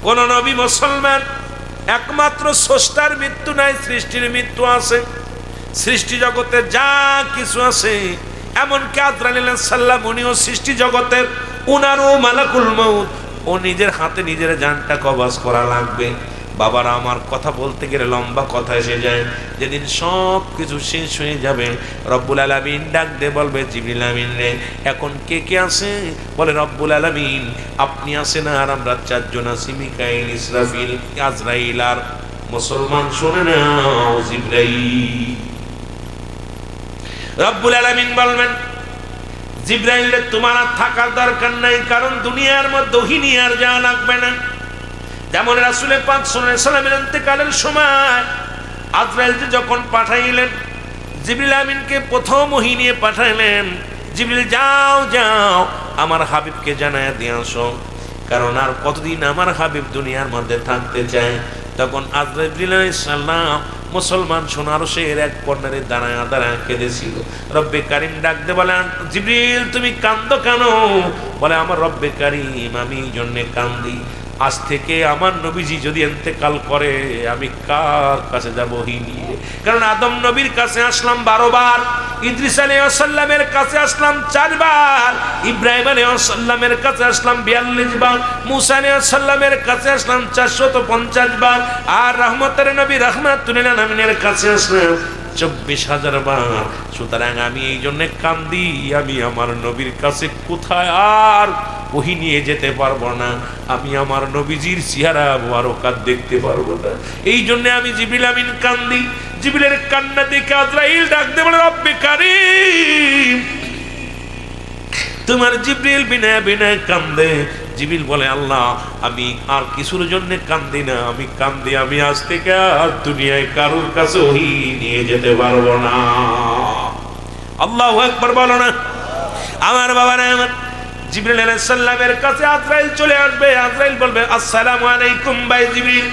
কোন নবী মুসলমান একমাত্র স্রষ্টার মৃত্যু নাই, সৃষ্টির মৃত্যু আছে। সৃষ্টি জগতে যা কিছু আছে, এমনকি আজরাইল আলাইহিস সালাম উনিও সৃষ্টি জগতের, উনারও মালাকুল মউত, ও নিজের হাতে নিজের জানটা কবজ করা লাগবে। বাবারা, আমার কথা বলতে গেলে লম্বা কথা এসে যায়। যেদিন সব কিছু শেষ হয়ে যাবে, রব্বুল আলামিন ডাক দিয়ে বলবে, জিবরিল আমিন রে, এখন কে কে আছে? বলে, রব্বুল আলামিন আপনি আছেন আর আমরা চারজন আছি, মিকাইল, ইসরাফিল, আজরাইল আর মুসলমান। শুনে নাও জিবরাইল। রব্বুল আলামিন বলবেন, জিবরাইল রে, তোমার আর থাকার দরকার নাই, কারণ দুনিয়ার মধ্যে ওহী নিয়ে আর যাওয়া লাগবে না। যেমন রাসূল পাক সাল্লাল্লাহু আলাইহি ওয়াসাল্লামের ইন্তেকালের সময় আজরাইল যখন পাঠাইলেন, জিবরিল আমিনকে প্রথম ওহী নিয়ে পাঠাইলেন, জিবরিল যাও যাও আমার হাবিবকে জানায়া দিয়ে আসো, কারণ আর কতদিন আমার হাবিব দুনিয়ার মধ্যে থাকতে চায়। তখন আজরাইল আলাইহিস সালাম মুসলমান সোনার শের এক কর্নারে দাঁড়ায় দাঁড়ায় কেঁদেছিল। রব্বে কারিম ডাক দে বলে, জিবরিল তুমি কান্দো কেন? বলে, আমার রব্বে কারিম আমি এই জন্যে কান্দি, আজ থেকে আমার নবীজি যদি ইন্তেকাল করে আমি কার কাছে যাব ওহী নিয়ে? কারণ আদম নবীর কাছে আসলাম 12 বার, ইদ্রিস আলাইহিস সালামের কাছে আসলাম 4 বার, ইব্রাহিম আলাইহিস সালামের কাছে আসলাম 42 বার, মুসা আলাইহিস সালামের কাছে আসলাম 450 বার, আর রহমতের নবী রাহমাতুল লিল আলামিনের কাছে আসলাম 24,000 বার। সুতরাং আমি এই জন্য কান্দি, আমি আমার নবীর কাছে কোথায় আর ওহী নিয়ে যেতে পারবো না, আমি আমার নবীজির চেহারা মুবারকাত দেখতে পারবো না, এই জন্য আমি জিবরিল আমিন কান্দি। জিবরিলের কান্না দেখে আজরাইল ডাক দিয়ে বলে, রব্বে কারীম তোমার জিবরিল বিনয় বিনয় কান্দে। জিবরিল বলে, আল্লাহ আমি আর কিছুর জন্য কান্দি না, আমি কান্দি আমি আজ থেকে আর দুনিয়ায় কারোর কাছে ওহী নিয়ে যেতে পারবো না। আল্লাহু আকবার বলো না আমার বাবারা। আমার জিবরিল আলাইহিস সালামের কাছে আজরাইল চলে আসবে। আজরাইল বলবে, আসসালামু আলাইকুম ভাই জিবরিল।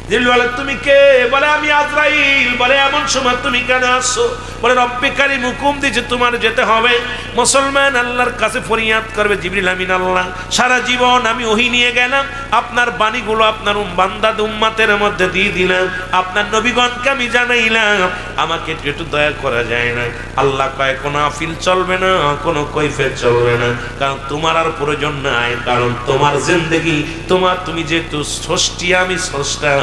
জিবরিল বলে, তুমি কে? বলে, আমি আজরাইল। বলে, এমন সময় তুমি কেন আসছো? বলে, রব্বে কারীম হুকুম দিয়েছে তোমার যেতে হবে। মুসলমান আল্লাহর কাছে ফরিয়াদ করবে, জিবরিল আমিন আল্লাহ সারা জীবন আমি ওহী নিয়ে গেলাম, আপনার বাণীগুলো আপনার বান্দা উম্মতের মধ্যে দিয়ে দিলাম, আপনার নবীগণকে আমি জানাইলাম, আমাকে একটু দয়া করা যায় না? আল্লাহ কয়, কোনো আফিল চলবে না, কোনো কৈফিয়ত চলবে না, কারণ তোমার আর প্রয়োজন নাই, কারণ তোমার জিন্দেগি তোমার, তুমি যেহেতু সৃষ্টি আমি স্রষ্টা,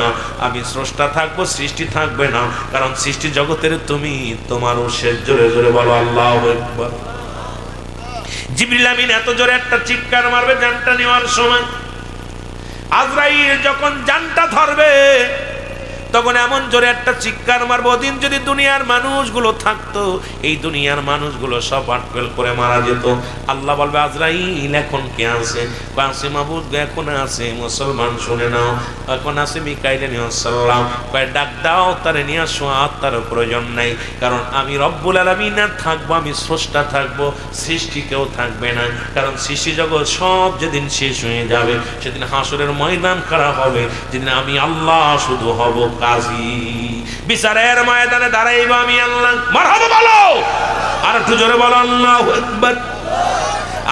আমি স্রষ্টা থাকবো, সৃষ্টি থাকবে না, কারণ সৃষ্টি জগতের তুমি, তোমারও শেষ। জোরে জোরে বলো আল্লাহু আকবার। জিবরিল আমিন এত জোরে একটা চিৎকার মারবে জানটা নেওয়ার সময়, আজরাইল যখন জানটা ধরবে তখন এমন জোরে একটা চিৎকার মারবো, ওদিন যদি দুনিয়ার মানুষগুলো থাকতো, এই দুনিয়ার মানুষগুলো সব আটকেল করে মারা যেত। আল্লাহ বলবে, আজরাইল এখন কে আছে? কাছে মাবুদ এখন আছে। মুসলমান শুনে নাও, এখন আছে মিকাইল আলাইহিস সালাম। কয়, ডাক দাও তারে নিয়ে আসো, আর তার প্রয়োজন নাই, কারণ আমি রব্বুল আলামিন থাকবো, আমি স্রষ্টা থাকবো, সৃষ্টি কেউ থাকবে না, কারণ সৃষ্টি জগৎ সব যেদিন শেষ হয়ে যাবে, সেদিন হাসরের ময়দান খাড়া হবে, যেদিন আমি আল্লাহ শুধু হব কাজী, বিচারের ময়দানে দাঁড়াইব আমি আল্লাহ। মারহাবা বলো, আর একটু জোরে বলো আল্লাহু আকবার।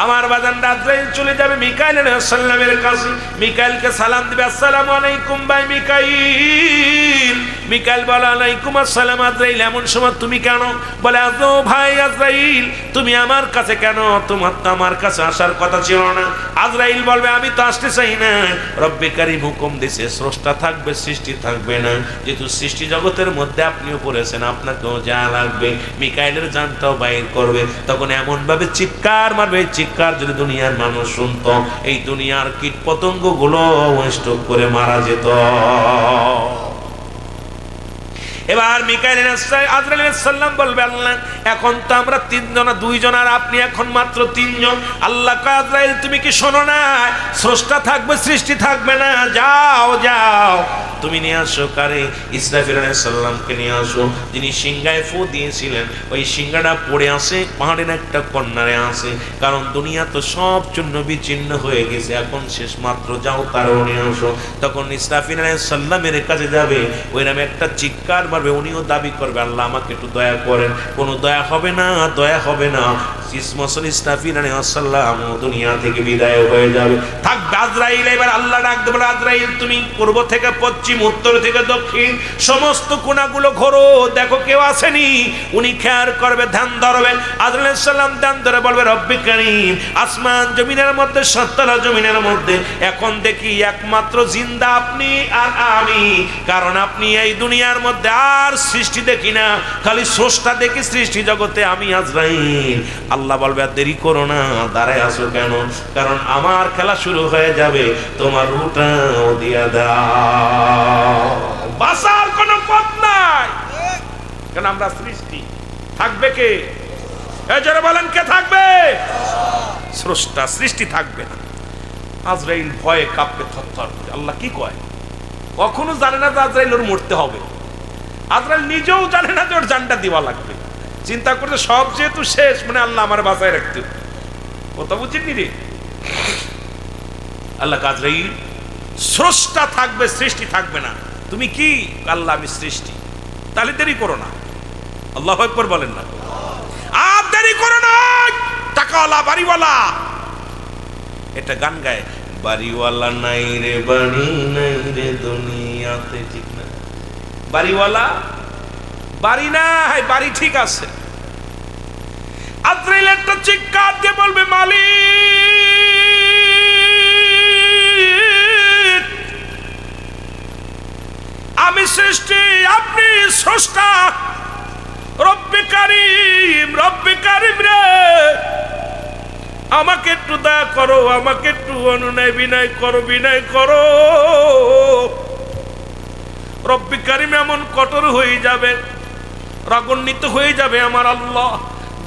আমার বাজান আজরাইল চলে যাবে মিকাইল আলাইহিস সালামের কাছে, মিকাইলকে সালাম দিবে, আসসালামু আলাইকুম ভাই মিকাইল। মিকাইল বলে, আলাইকুম আসসালাম। আজরাইল, এমন সময় তুমি কেন? বলে, আজো ভাই আজরাইল তুমি আমার কাছে কেন? তোমার তো আমার কাছে আসার কথা ছিল না। আজরাইল বলবে, আমি তো আসতে চাই না, রব্বে কারীম হুকুম দিয়েছে স্রষ্টা থাকবে, সৃষ্টি থাকবে না, যেহেতু সৃষ্টি জগতের মধ্যে আপনিও পড়েছেন, আপনাকেও যা লাগবে। মিকাইলের জানটাও বাইর করবে, তখন এমন ভাবে চিৎকার মারবে, চিৎকার যদি দুনিয়ার মানুষ শুনতো, এই দুনিয়ার কীট পতঙ্গ গুলো স্টক করে মারা যেত। এবার মিকাইল আজরাইল আলাইহিস সালাম বলবে, আল্লাহ এখন তো আমরা 3 জন, 2 জন আর আপনি এখন মাত্র 3 জন। আল্লাহ কয়, আজরাইল তুমি কি শোনো না, স্রষ্টা থাকবে, সৃষ্টি থাকবে না, যাও যাও তুমি নিয়ে আসো কারে? ইসরাফিল আলাইহিস সালামকে নিয়ে আসো, যিনি সিংহায় ফু দিয়েছিলেন, ওই সিংহাটা পড়ে আছে পাহাড়ের একটা কর্নারে আছে, কারণ দুনিয়া তো সব জন্য বিচ্ছিন্ন হয়ে গেছে, এখন শেষ মাত্র, যাও তারও নিয়ে আসো। তখন ইসরাফিল আলাইহিস সালামের কাছে যাবে, ওই নামে একটা চিৎকার মারবে, উনিও দাবি করবে আল্লাহ আমাকে একটু দয়া করেন। কোনো দয়া হবে না, দয়া হবে না। ইসরাফিল আলাইহিস সালাম দুনিয়া থেকে বিদায় হয়ে যাবে। থাকবে আজরাইল। এবার আল্লাহ ডাক দেবে, আজরাইল তুমি পূর্ব থেকে পশ্চিম, উত্তর থেকে দক্ষিণ সমস্ত কোণাগুলো ঘোরো, দেখো কেউ আসেনি। উনি খেয়াল করবে, ধ্যান ধরবে। আজরাইল আলাইহিস সালাম ধ্যান ধরে বলবে রব্বি কারীম, আসমান জমিনের মধ্যে, সাততলা জমিনের মধ্যে এখন দেখি একমাত্র জিন্দা আপনি আর আমি, কারণ আপনি এই দুনিয়ার মধ্যে আর সৃষ্টি দেখি না, খালি স্রষ্টা দেখি সৃষ্টি জগতে আমি আজরাইল। আল্লাহ বলবে আর দেরি করো না, দাঁড়ায় আসো কেন? কারণ আমার খেলা শুরু হয়ে যাবে, তোমার রুটাও দিয়া দাও। বাঁচার কোনো পথ নাই, কারণ আমরা সৃষ্টি। থাকবে কে? এই যারা বলেন কে থাকবে? স্রষ্টা, সৃষ্টি থাকবে না। আজরাইল ভয়ে কাঁপবে থরথর করে। আল্লাহ কি কয়? কখনো জানে না যে আজরাইল ওর মরতে হবে। আজরাইল নিজেও জানে না যে ওর জানটা দিবা লাগবে। চিন্তা করতে সব যেহেতু শেষ, মানে আল্লাহ আমার বাঁচায় রাখতে। কথা বুঝিনি রে? আল্লাহ আজরাইল, স্রষ্টা থাকবে, সৃষ্টি থাকবে না। তুমি কি? আল্লাহ আমি সৃষ্টি। তাহলে দেরি করো না। আল্লাহু আকবার বলেন না? আর দেরি করো না। টাকাওয়ালা, বাড়িওয়ালা, এটা গান গায়, বাড়িওয়ালা নাই রে বাড়ি নাই রে দুনিয়াতে, ঠিক না? বাড়িওয়ালা বাড়ি নাই, বাড়ি ঠিক আছে। আজরাইল একটা চিৎকার দিয়ে বলবে মালিক আমি সৃষ্টি, আপনি স্রষ্টা। রব্বি কারীম, রব্বি কারীম রে, আমাকে একটু দয়া করো, আমাকে একটু অনুনয় বিনয় করো, বিনয় করো। রব্বি কারীম এমন কঠোর হয়ে যাবে, রাগান্বিত হয়ে যাবে আমার আল্লাহ।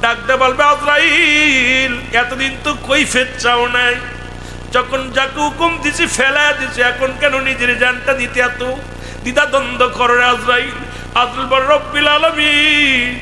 ডাকতে বলবে আজরাইল এতদিন তো কৈফিয়ত চাও নাই, যখন যাকে হুকুম দিছি ফেলায় দিছি, এখন কেন নিজের জানটা দিতে এত দ্বিধা দ্বন্দ্ব করো আজরাইল? আজরাইল বল রব্বিল আলামিন,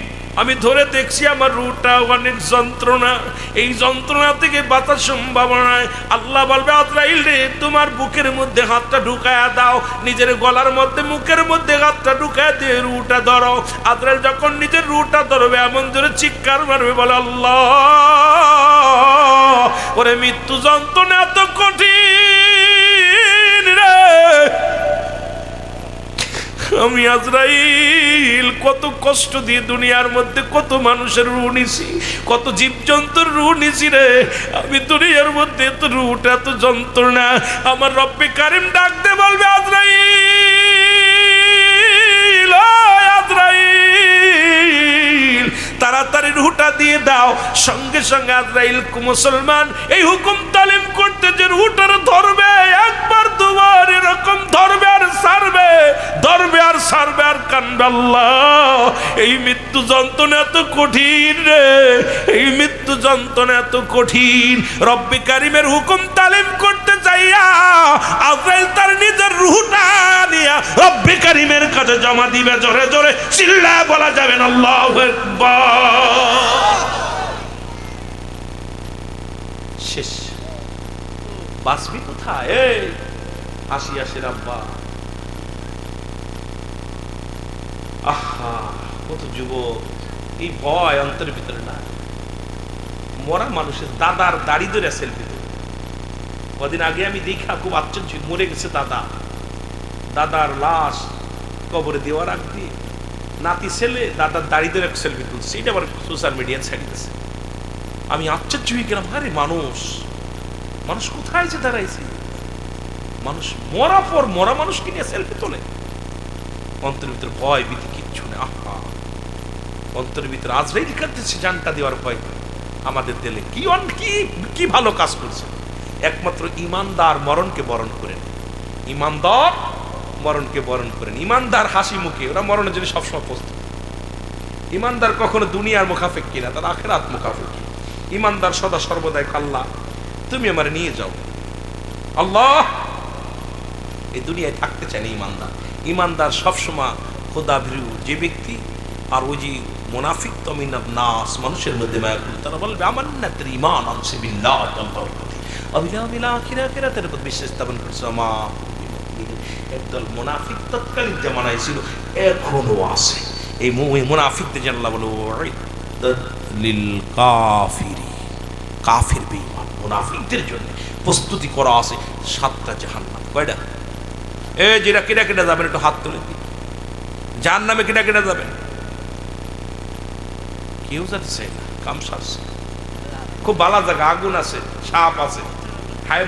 আমি ধরে দেখছি আমার রুটা অনেক যন্ত্রণা, এই যন্ত্রণা থেকে বাঁচার সম্ভাবনায়। আল্লাহ বলবে আজরাইল রে, তোমার বুকের মধ্যে হাতটা ঢুকায়া দাও, নিজের গলার মধ্যে, মুখের মধ্যে হাতটা ঢুকায় দিয়ে রুটা ধরো। আজরাইল যখন নিজের রুটা ধরবে, এমন জোরে চিৎকার মারবে, বলে আল্লাহ ওরে মৃত্যু যন্ত্রণা এত কঠিন রে, আমি আজরাইল কত কষ্ট দিয়ে দুনিয়ার মধ্যে কত মানুষের রূহ নিছি, কত জীবজন্তুর রূহ নিছি রে, আমি দুনিয়ার মধ্যে এত রূহটা এত যন্ত্রণা। আমার রব্বে কারিম ডাক দে বলবে আজরাইল, আজরাইল তাড়াতাড়ি রূহটা দিয়ে দাও। সঙ্গে সঙ্গে আজরাইল মুসলমান এই হুকুম তালিম করতে যে রূহটার ধরবে, একবার দুবার এরকম ধরবে আর ছাড়বে, ধরবে আর ছাড়বে আর কান্দবে। আল্লাহ এই মৃত্যু যন্ত্রণা এত কঠিন রে, এই মৃত্যু যন্ত্রণা এত কঠিন। রব্বে কারিমের হুকুম তালিম করতে যাইয়া আজরাইল তার নিজের রূহটা নিয়ে রব্বে কারিমের কাছে জমা দিবে। জোরে জোরে চিল্লায় বলা যাবে না আল্লাহু আকবার। শেষ, বাঁচবি কোথায়? এই আসি আসি রাব্বা। আহা কত যুবক এই ভয় অন্তরের ভিতরে না। মরা মানুষের দাদার দাড়ি ধরে সেলফি তো। কদিন আগে আমি দেখা খুব আশ্চর্য, মরে গেছে দাদা, দাদার লাশ কবরে দেওয়ার আগ দিয়ে নাতি ছেলে দাদার দাড়ি ধরে সেলফি তুলছে, এটা আবার সোশ্যাল মিডিয়ায় ছাড়িয়েছে। আমি আশ্চর্য হয়ে গেলাম, আরে মানুষ মানুষ কোথায় যে দাঁড়াইছে? মানুষ মরা পর মরা মানুষকে নিয়ে সেলফি তোলে। অন্তরের ভিতরে ভয় ভীতি কিচ্ছু নেই। আহা অন্তরের ভিতরে আজরাইল কাঁদতেছে জানটা দেওয়ার ভয় আমাদের দিলে। কি কি ভালো কাজ করছে? একমাত্র ইমানদার মরণকে বরণ করেন, ইমানদার মরণকে বরণ করেন। ইমানদার হাসি মুখে, ওরা মরণের জন্য সবসময় প্রস্তুত। ইমানদার কখনো দুনিয়ার মুখাফেক কিনা, তার আখিরাত মুখাফেক। ইমানদার সদা সর্বদাই আল্লাহ তুমি আমার নিয়ে যাও। আল্লাহ এই দুনিয়ায় থাকতে চায় না ইমানদার। ইমানদার সবসময় খোদা ভীরু যে ব্যক্তি, আর ওই যে মুনাফিক তমিনাব নাস, মানুষের মধ্যে মায়া করে, তারা বলবে আমান্নাতের ইমান আনছে বিল্লাহ, আল্লাহর প্রতি, আবিলা আখিরাতের উপর বিশ্বাস স্থাপন করছে। একদল মুনাফিক তৎকালীন জামানায় ছিল, এখনো আছে। এই মুনাফিকদের যেন আল্লাহ বলে উইদ্দাত লিল কাফিরি, কাফির বেঈমান মুনাফিকদের জন্য প্রস্তুতি করা আছে 7টা জাহান্নাম। কয়টা? যেটা কেটা কেটা যাবেন একটু হাত তুলে দিন। জাহান্নামে কেটা কেটা যাবেন? কেউ যাতে চাই না, কাম সারছে। খুব ভালো জায়গা, আগুন আছে, সাপ আছে,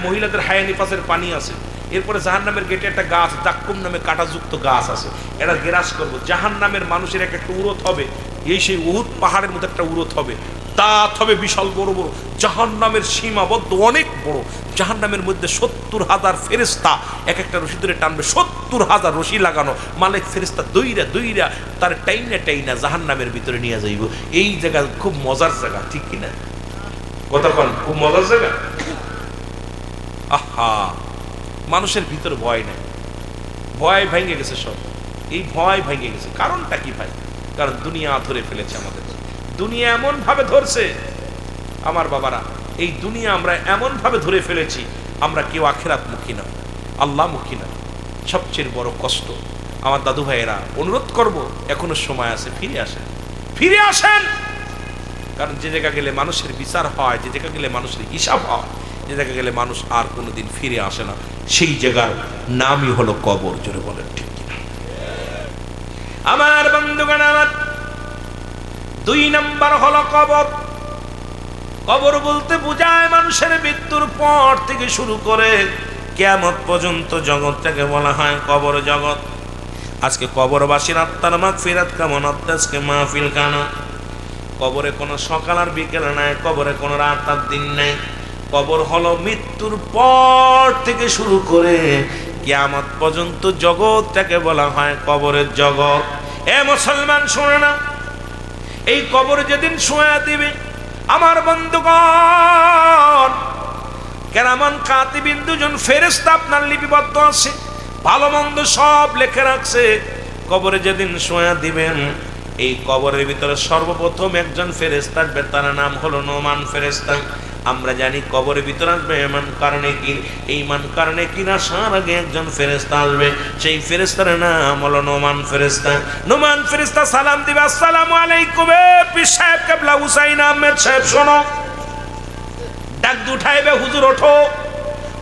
মহিলাদের হায়ানি পাশের পানি আছে। এরপরে জাহান্নামের গেটে একটা গাছ, জাক্কুম নামে কাঁটাযুক্ত গাছ আছে, এটা গ্রাস করবো। জাহান্নামের মানুষের একটা উরত হবে, এই সেই উহুদ পাহাড়ের মতো একটা উরত হবে, দাঁত হবে বিশাল বড় বড়। জাহান্নামের সীমাবদ্ধ অনেক বড়। জাহান্নামের মধ্যে 70,000 ফেরেশতা এক একটা রশি ধরে টানবে। 70,000 রশি লাগানো, মালিক ফেরেশতা দইরা দইরা তার টাইনা টাইনা জাহান্নামের ভিতরে নিয়ে যাইব। এই জায়গা খুব মজার জায়গা, ঠিক কিনা? কতক্ষণ খুব মজার জায়গা। আহা, মানুষের ভিতর ভয় নাই, ভয় ভেঙে গেছে সব। এই ভয় ভেঙে গেছে, কারণটা কি ভাই? কারণ দুনিয়া ধরে ফেলেছে আমাদের। দুনিয়া এমন ভাবে ধরছে আমার বাবারা, এই দুনিয়া আমরা এমন ভাবে ধরে ফেলেছি, আমরা কেউ আখিরাত মুখী নয়, আল্লাহ মুখী নয়। সবচেয়ে বড় কষ্ট। আমার দাদু ভাইয়েরা, অনুরোধ করব, এখনো সময় আছে, ফিরে আসেন, ফিরে আসেন। কারণ যে জায়গা গেলে মানুষের বিচার হয়, যে জায়গা গেলে মানুষের হিসাব হয়, যে জায়গা গেলে মানুষ আর কোনোদিন ফিরে আসে না, সেই জায়গার নামই হলো কবর। জোরে বলেন ঠিক কিনা? আমার বন্ধুগণ, আমার 2 নাম্বার হলো কবর। কবর বলতে বোঝায় মানুষের মৃত্যুর পর থেকে শুরু করে কিয়ামত পর্যন্ত জগৎটাকে বলা হয় কবর জগৎ। আজকে কবরবাসীর আত্মার মাগফিরাত কামনা, আজকে মাহফিল কানা। কবরে কোনো সকাল আর বিকেল নাই, কবরে কোনো রাত আর দিন নাই। কবর হলো মৃত্যুর পর থেকে শুরু করে কিয়ামত পর্যন্ত জগৎটাকে বলা হয় কবরের জগৎ। এ মুসলমান শুনে না, এই কবর যেদিন শোয়া দিবে আমার বন্ধুগণ, কেরামান কাতিবিন 2 জন ফেরেশতা আপনার লিপিবদ্ধ আছে, ভালো মন্দ সব লেখে রাখছে। কবরে যেদিন শোয়া দিবেন, এই কবরের ভিতরে সর্বপ্রথম একজন ফেরেশতা আসবে, তার নাম হলো নোমান ফেরেশতা। আমরা জানি কবরের ভিতরে আসবে এমন কারণে কি, এই মান কারণে কি না আসার আগে একজন ফেরেশতা আসবে, সেই ফেরেশতার নাম হলো নোমান ফেরেশতা। নোমান ফেরেশতা সালাম দিবে, আসসালামু আলাইকুম পীর সাহেব কেবলা হুসাইন আহমেদ সাহেব শোনো। ডাক উঠাইবে, হুজুর ওঠো।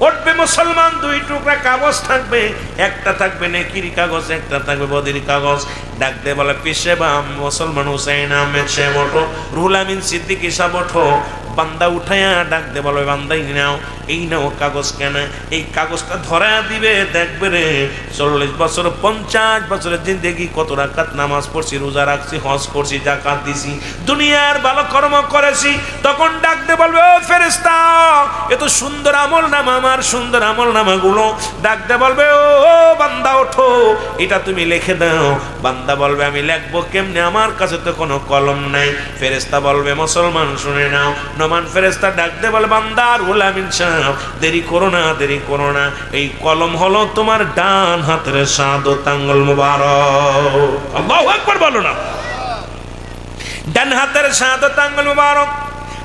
উঠবে মুসলমান, 2 টুকরা কাগজ থাকবে, একটা থাকবে নেকির কাগজ, একটা থাকবে বদির কাগজ। ডাক দে বলে, পীর সাহেব মুসলমান হুসাইন আহমেদ সাহেব ওঠো, রুহুল আমিন সিদ্দিকী সাহেব ওঠো। বান্দা উঠাইয়া ডাক দে বলে, বান্দাই নাও, এই নাও কাগজ। কেন? এই কাগজটা ধরা দিবে, দেখবে রে 40 বছর 50 বছরের জিন্দেগি কত রাকাত নামাজ পড়ছি, রোজা রাখছি, হজ করছি, যাকাত দিছি, দুনিয়ার ভালো কর্ম করেছি। তখন ডাক দে বলবে, ও ফেরেশতা, এত সুন্দর আমল নামা, আমার সুন্দর আমল নামাগুলো। ডাক দে বলবে, ও বান্দা ওঠো, এটা তুমি লিখে দাও। বান্দা বলবে, আমি লিখবো কেমনে, আমার কাছে তো কোনো কলম নাই। ফেরেশতা বলবে, মুসলমান শুনে নাও। নোমান ফেরেশতা ডাক দে বলে, বান্দা রুহুল আমিন সাহেব, দেরি করো না, দেরি করো না, এই কলম হলো তোমার ডান হাতের শাহাদাত আঙ্গুল মুবারক। আল্লাহু আকবার বলো না। ডান হাতের শাহাদাত আঙ্গুল মুবারক।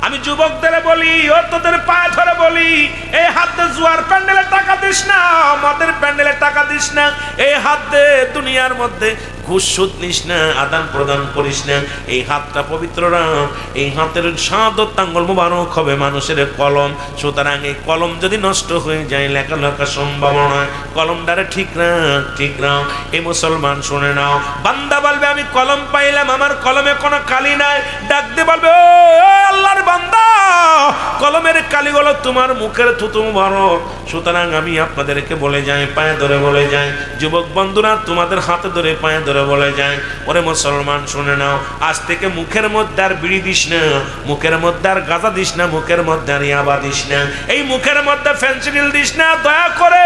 আমি যুবকদের বলি, ও তোদের পায়ে ধরে বলি, এই হাতে জুয়ার প্যান্ডেলে টাকা দিস না, মদের প্যান্ডেলে টাকা দিস না। এই হাত দে দুনিয়ার মধ্যে ঘুষ সুদ নিস না, আদান প্রদান করিস না। এই হাতটা পবিত্র রাখ, এই হাতের শাহাদাত আঙ্গুল মুবারক হবে মানুষের কলম। সুতরাং এই কলম যদি নষ্ট হয়ে যায়, লেখালেখা সম্ভব নয়। কলমটারে ঠিক রাখ, ঠিক রাখ। এই মুসলমান শুনে নাও। বান্দা বলবে, আমি কলম পাইলাম, আমার কলমে কোনো কালি নাই। ডাক দিয়ে বলবে, ও আল্লাহর বান্দা, কলমের কালিগুলো তোমার মুখের থুতু মুবারক। সুতরাং আমি আপনাদেরকে বলে যাই, পায়ে ধরে বলে যাই, যুবক বন্ধুরা তোমাদের হাতে ধরে পায়ে ধরে বলে যায়, ওরে মুসলমান শুনে নাও, আজ থেকে মুখের মধ্যে আর বিড়ি দিস না, মুখের মধ্যে আর গাঁজা দিস না, মুখের মধ্যে আর ইয়াবা দিস না, এই মুখের মধ্যে ফেন্সিডিল দিস না। দয়া করে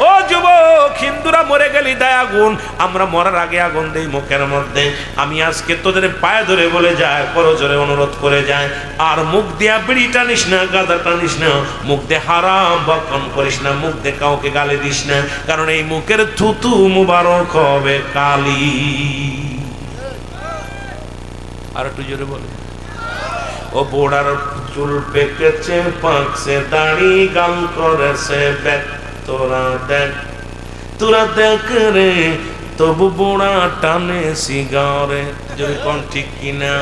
ও যুবক, হিন্দুরা মরে গেলি দেয় আগুন, আমরা মরার আগে আগুন দেই মুখের মধ্যে। আমি আজকে তোদের পায়ে ধরে বলে যায়, করো জোরে অনুরোধ করে যায়, আর মুখ দিয়া বিড়ি টানিস না, গাঁজা টানিস না, মুখ দিয়ে হারাম বকন করিস না, মুখ দিয়ে কাউকে গালি দিস না, কারণ এই মুখের থুতু মুবারক হবে কালি। আর একটু জোরে বলে, ও বোড়ার চুল পেকেছে, পাকছে দাড়ি, গাল করেছে ব্যাক, তোরা দেখ তোরা দেখ রে তবু বুড়া টানে সিগারেট, যদি কোন ঠিক কিনা।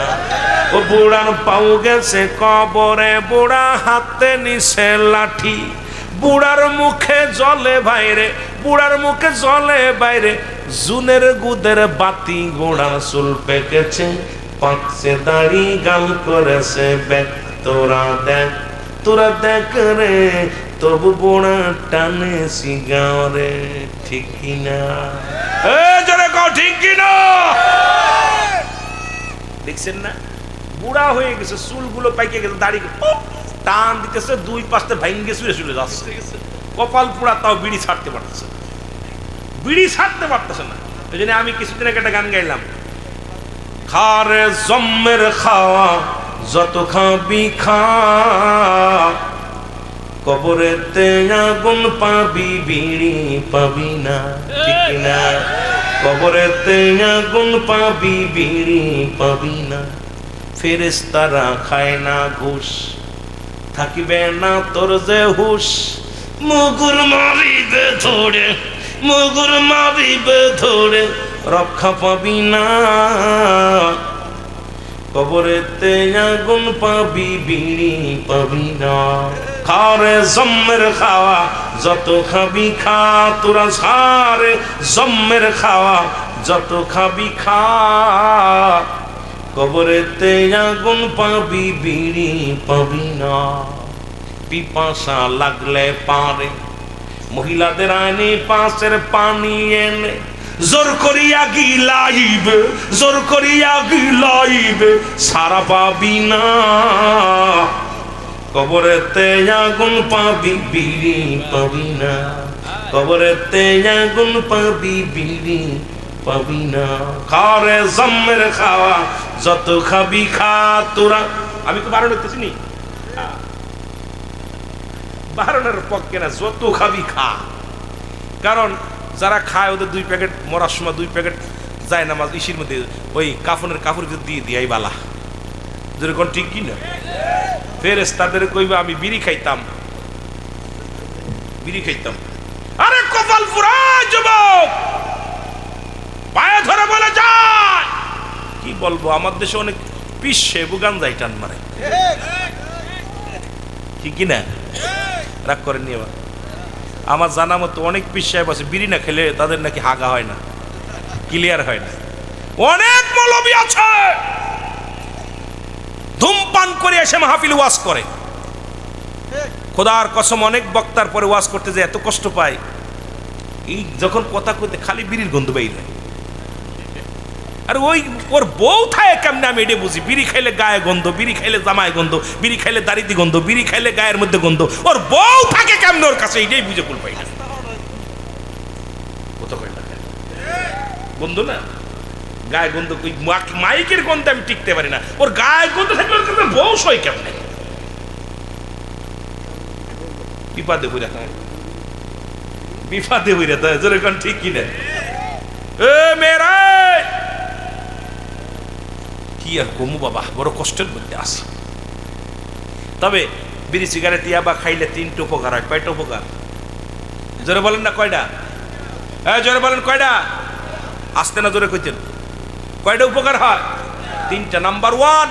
ও বুড়ার পাও গেছে কবরে, বুড়া হাতে নিছে লাঠি, বুড়ার মুখে জলে বাইরে, বুড়ার মুখে জলে বাইরে, জুনের গুদের বাতি, গোড়ার চুল পেকেছে, পাকছে দাড়ি, গাল করেছে ব্যাক। তোরা দেখ রে তবু বুড়া টানে সিগারেট, ঠিক কিনা? জোরে কও ঠিক কিনা? দেখছেন না, বুড়া হয়ে গেছে, চুলগুলো পাইকে গেছে, দাড়ি টান দিতেছে, দুই পাশে ভাঙ্গে শুয়ে চলে যাচ্ছে, কপাল পুরা, তাও বিড়ি ছাড়তে পারতেছে, বিড়ি ছাড়তে পারতেছে না। ওই জন্য আমি কিছুদিন আগে একটা গান গাইলাম, খারে জম্মের খাওয়া যত খাবি খা, কবরেতে আগুন পাবি, বিড়ি পাবি না, ঠিক না? কবরেতে আগুন পাবি, বিড়ি পাবি না। ফেরেশতারা খায় না ঘুষ, থাকিবে না তোর যে হুশ, মুগুর মারিবে ধরে, মুগুর মারিবে ধরে, রক্ষা পাবি না। কবরেতে আগুন পাবি, বিড়ি পাবি না। খারে জম্মের খাওয়া যত খাবি খা, তোরা সারে জম্মের খাওয়া যত খাবি খা, কবরেতে আগুন পাবি, বিড়ি পাবি না। পিপাসা লাগলে পারে, মহিলাদের আইনে পাশের পানি এনে, জোর করিয়া গিলাইবে, জোর করিয়া গিলাইবে, সারা পাবি না। কবরেতে আগুন পাবি, বিড়ি পাবি না। কবরেতে আগুন পাবি, বিড়ি পাবি না। খারে জম্মের খাওয়া যত খাবি খা, তোরা। আমি তো বারণ করতেছি নি, বারণের পক্ষে না, যত খাবি খা। কারণ যারা খায় ওদের 2 প্যাকেট মরার সময় 2 প্যাকেট যায় না মাছ ইসির মধ্যে, ওই কাফনের কাপড় দিয়ে দিয়াই বালা, যেরকম ঠিক কিনা? ফেরেশতাদের কইবা আমি বিড়ি খাইতাম, বিড়ি খাইতাম। আরে কপাল পুরা যুবক, পায়ে ধরে বলে যায়, কি বলবো, আমার দেশে অনেক পিসে বুগান যায়, টান মারে, ঠিক কিনা? রাগ করেন নি? আমার জানা মতো অনেক পিস সাহেব আছে, বিড়ি না খেলে তাদের নাকি হাগা হয় না, ক্লিয়ার হয় না। অনেক মৌলবী আছে ধূমপান করে এসে মাহফিল ওয়াজ করে, খোদার কসম অনেক বক্তার পরে ওয়াজ করতে যে এত কষ্ট পায়, এই যখন কথা কইতে খালি বিড়ির গন্ধ বের হয়। আর ওই ওর বউ থাকে কেমনে আমি এটা বুঝি, বিড়ি খাইলে গায়ে গন্ধ, বিড়ি খাইলে জামায় গন্ধ, বিড়ি খাইলে দাড়িতে গন্ধ, বিড়ি খাইলে গায়ের মধ্যে গন্ধ, ওর বউ থাকে কেমনে ওর কাছে, এইটাই বুঝে কুল পাই না। গন্ধ না, গায়ে গন্ধ, মাইকের গন্ধে আমি টিকতে পারি না, ওর গায়ে গন্ধ থাকলে ওর কাছে বউ সই কেমনে? বিপাদে হইরা থাকে, বিপাদে হইরা থাকে, যেরকম ঠিক কিনা? এ মেয়েরা কি আর কমু বাবা, বড় কষ্টের মধ্যে আছে। তবে বিড়ি সিগারেট ইয়াবা খাইলে 3টা উপকার হয়। কয়টা উপকার? জোরে বলেন না কয়টা? জোরে বলেন কয়টা? আসতে না জোরে কইতেন। কয়টা উপকার হয়? 3টা। নাম্বার 1,